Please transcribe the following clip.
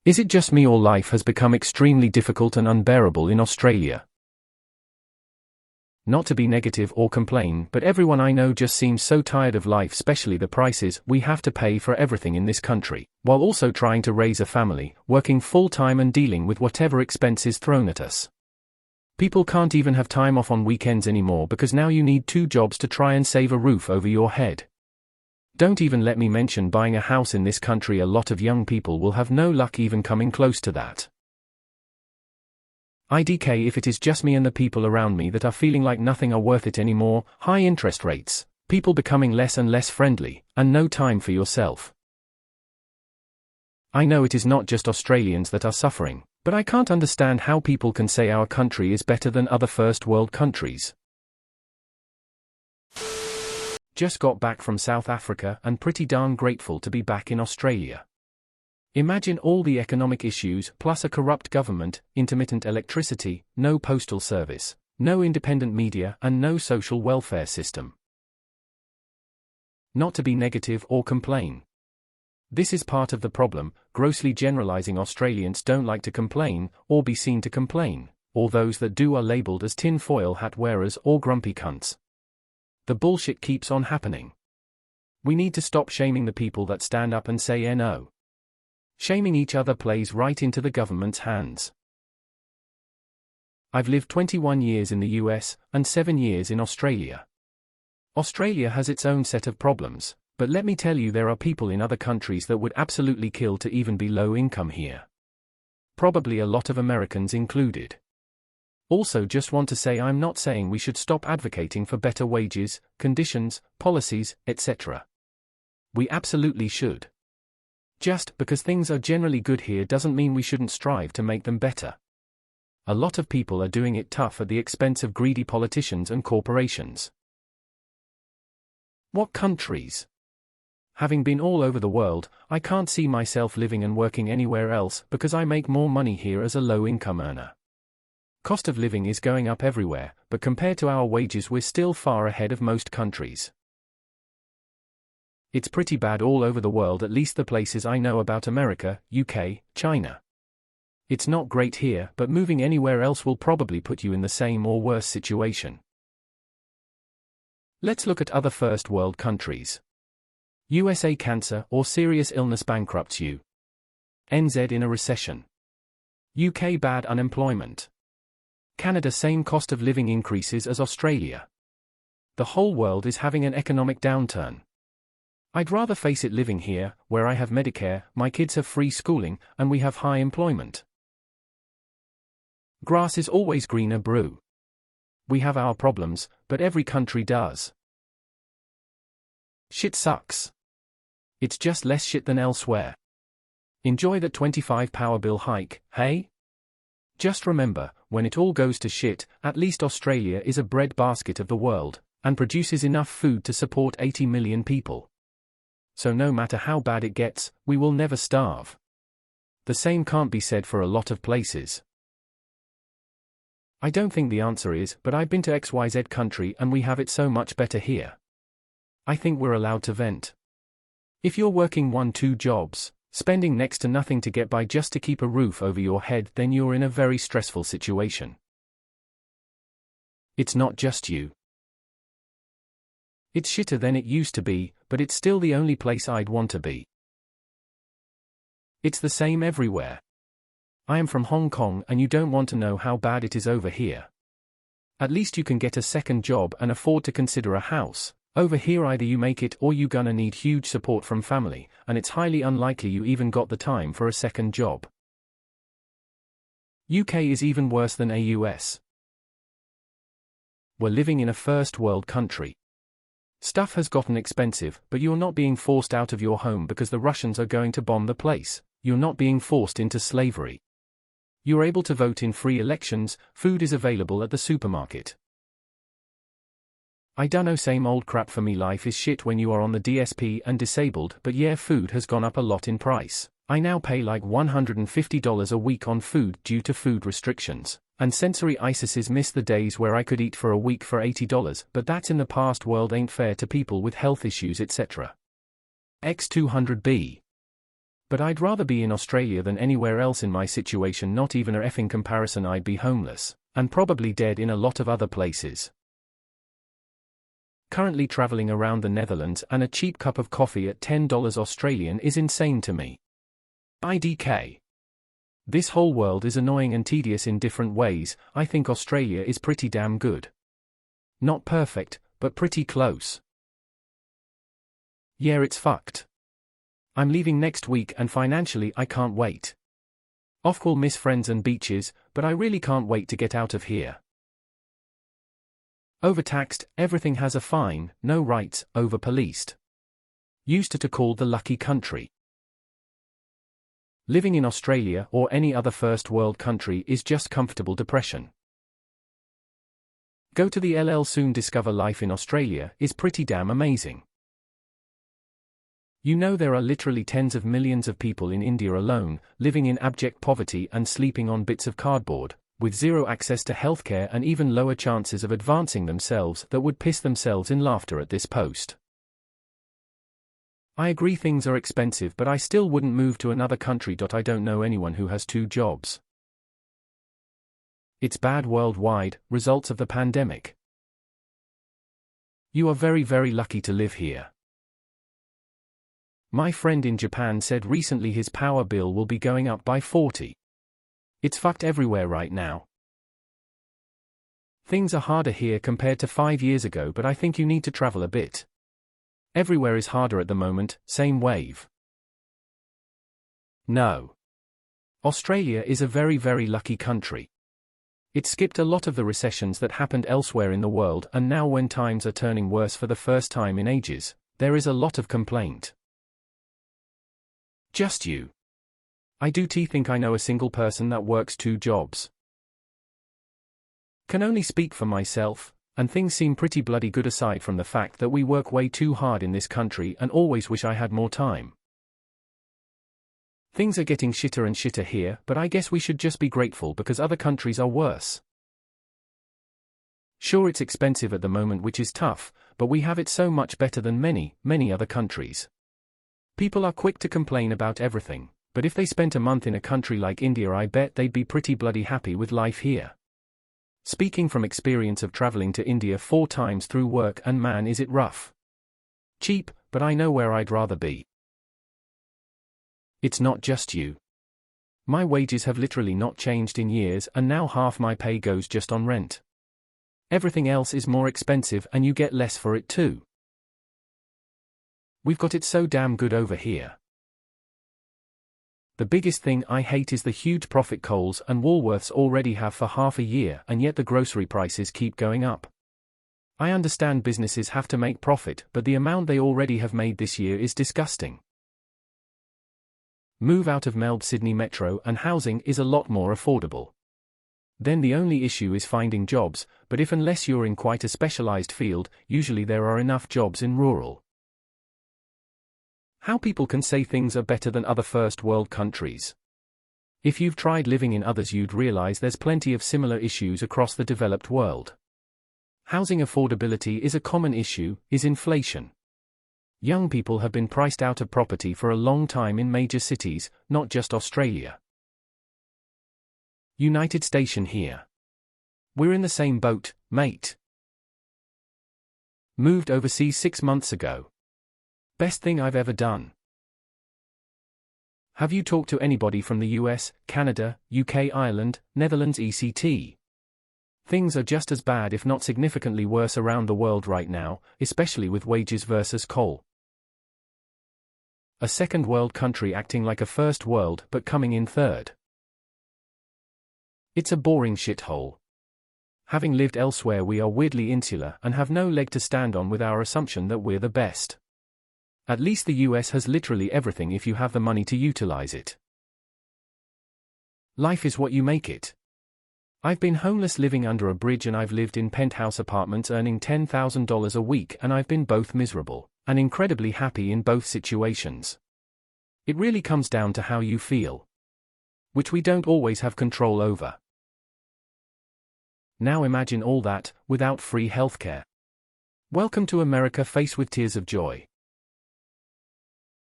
Is it just me or life has become extremely difficult and unbearable in Australia? Not to be negative or complain, but everyone I know just seems so tired of life, especially the prices we have to pay for everything in this country, while also trying to raise a family, working full-time and dealing with whatever expenses thrown at us. People can't even have time off on weekends anymore because now you need 2 jobs to try and save a roof over your head. Don't even let me mention buying a house in this country. A lot of young people will have no luck even coming close to that. IDK if it is just me and the people around me that are feeling like nothing are worth it anymore, high interest rates, people becoming less and less friendly, and no time for yourself. I know it is not just Australians that are suffering, but I can't understand how people can say our country is better than other first world countries. Just got back from South Africa and pretty darn grateful to be back in Australia. Imagine all the economic issues plus a corrupt government, intermittent electricity, no postal service, no independent media and no social welfare system. Not to be negative or complain. This is part of the problem, grossly generalizing. Australians don't like to complain or be seen to complain, or those that do are labeled as tinfoil hat wearers or grumpy cunts. The bullshit keeps on happening. We need to stop shaming the people that stand up and say no. Shaming each other plays right into the government's hands. I've lived 21 years in the US and 7 years in Australia. Australia has its own set of problems, but let me tell you, there are people in other countries that would absolutely kill to even be low income here. Probably a lot of Americans included. Also, just want to say, I'm not saying we should stop advocating for better wages, conditions, policies, etc. We absolutely should. Just because things are generally good here doesn't mean we shouldn't strive to make them better. A lot of people are doing it tough at the expense of greedy politicians and corporations. What countries? Having been all over the world, I can't see myself living and working anywhere else because I make more money here as a low-income earner. Cost of living is going up everywhere, but compared to our wages we're still far ahead of most countries. It's pretty bad all over the world, at least the places I know about: America, UK, China. It's not great here, but moving anywhere else will probably put you in the same or worse situation. Let's look at other first world countries. USA: cancer or serious illness bankrupts you. NZ: in a recession. UK: bad unemployment. Canada: same cost of living increases as Australia. The whole world is having an economic downturn. I'd rather face it living here, where I have Medicare, my kids have free schooling, and we have high employment. Grass is always greener, brew. We have our problems, but every country does. Shit sucks. It's just less shit than elsewhere. Enjoy that 25 power bill hike, hey? Just remember, when it all goes to shit, at least Australia is a breadbasket of the world, and produces enough food to support 80 million people. So no matter how bad it gets, we will never starve. The same can't be said for a lot of places. I don't think the answer is, but I've been to XYZ country and we have it so much better here. I think we're allowed to vent. If you're working 1-2 jobs, spending next to nothing to get by just to keep a roof over your head, then you're in a very stressful situation. It's not just you. It's shitter than it used to be, but it's still the only place I'd want to be. It's the same everywhere. I am from Hong Kong and you don't want to know how bad it is over here. At least you can get a second job and afford to consider a house. Over here either you make it or you gonna need huge support from family, and it's highly unlikely you even got the time for a second job. UK is even worse than US. We're living in a first world country. Stuff has gotten expensive, but you're not being forced out of your home because the Russians are going to bomb the place. You're not being forced into slavery. You're able to vote in free elections, food is available at the supermarket. I dunno, same old crap for me. Life is shit when you are on the DSP and disabled, but yeah, food has gone up a lot in price. I now pay like $150 a week on food due to food restrictions, and sensory ISISes miss the days where I could eat for a week for $80, but that's in the past. World ain't fair to people with health issues etc. X200B. But I'd rather be in Australia than anywhere else in my situation, not even a effing comparison. I'd be homeless, and probably dead in a lot of other places. Currently traveling around the Netherlands, and a cheap cup of coffee at $10 Australian is insane to me. IDK. This whole world is annoying and tedious in different ways. I think Australia is pretty damn good. Not perfect, but pretty close. Yeah, it's fucked. I'm leaving next week and financially I can't wait. Will miss friends and beaches, but I really can't wait to get out of here. Overtaxed, everything has a fine, no rights, over-policed. Used to called the lucky country. Living in Australia or any other first world country is just comfortable depression. Go to the LL soon, discover life in Australia is pretty damn amazing. You know, there are literally tens of millions of people in India alone, living in abject poverty and sleeping on bits of cardboard, with zero access to healthcare and even lower chances of advancing themselves, that would piss themselves in laughter at this post. I agree things are expensive, but I still wouldn't move to another country. I don't know anyone who has 2 jobs. It's bad worldwide, results of the pandemic. You are very, very lucky to live here. My friend in Japan said recently his power bill will be going up by 40. It's fucked everywhere right now. Things are harder here compared to 5 years ago, but I think you need to travel a bit. Everywhere is harder at the moment, same wave. No. Australia is a very, very lucky country. It skipped a lot of the recessions that happened elsewhere in the world, and now when times are turning worse for the first time in ages, there is a lot of complaint. Just you. I do think I know a single person that works 2 jobs. Can only speak for myself, and things seem pretty bloody good aside from the fact that we work way too hard in this country and always wish I had more time. Things are getting shitter and shitter here, but I guess we should just be grateful because other countries are worse. Sure, it's expensive at the moment, which is tough, but we have it so much better than many, many other countries. People are quick to complain about everything, but if they spent a month in a country like India, I bet they'd be pretty bloody happy with life here. Speaking from experience of traveling to India 4 times through work, and man is it rough. Cheap, but I know where I'd rather be. It's not just you. My wages have literally not changed in years, and now half my pay goes just on rent. Everything else is more expensive and you get less for it too. We've got it so damn good over here. The biggest thing I hate is the huge profit Coles and Woolworths already have for half a year, and yet the grocery prices keep going up. I understand businesses have to make profit, but the amount they already have made this year is disgusting. Move out of Melbourne Sydney Metro and housing is a lot more affordable. Then the only issue is finding jobs, but unless you're in quite a specialized field, usually there are enough jobs in rural. How people can say things are better than other first world countries. If you've tried living in others, you'd realize there's plenty of similar issues across the developed world. Housing affordability is a common issue, is inflation. Young people have been priced out of property for a long time in major cities, not just Australia. United Station here. We're in the same boat, mate. Moved overseas 6 months ago. Best thing I've ever done. Have you talked to anybody from the US, Canada, UK, Ireland, Netherlands, ECT? Things are just as bad, if not significantly worse, around the world right now, especially with wages versus coal. A second world country acting like a first world but coming in third. It's a boring shithole. Having lived elsewhere, we are weirdly insular and have no leg to stand on with our assumption that we're the best. At least the US has literally everything if you have the money to utilize it. Life is what you make it. I've been homeless living under a bridge, and I've lived in penthouse apartments earning $10,000 a week, and I've been both miserable and incredibly happy in both situations. It really comes down to how you feel, which we don't always have control over. Now imagine all that, without free healthcare. Welcome to America, faced with tears of joy.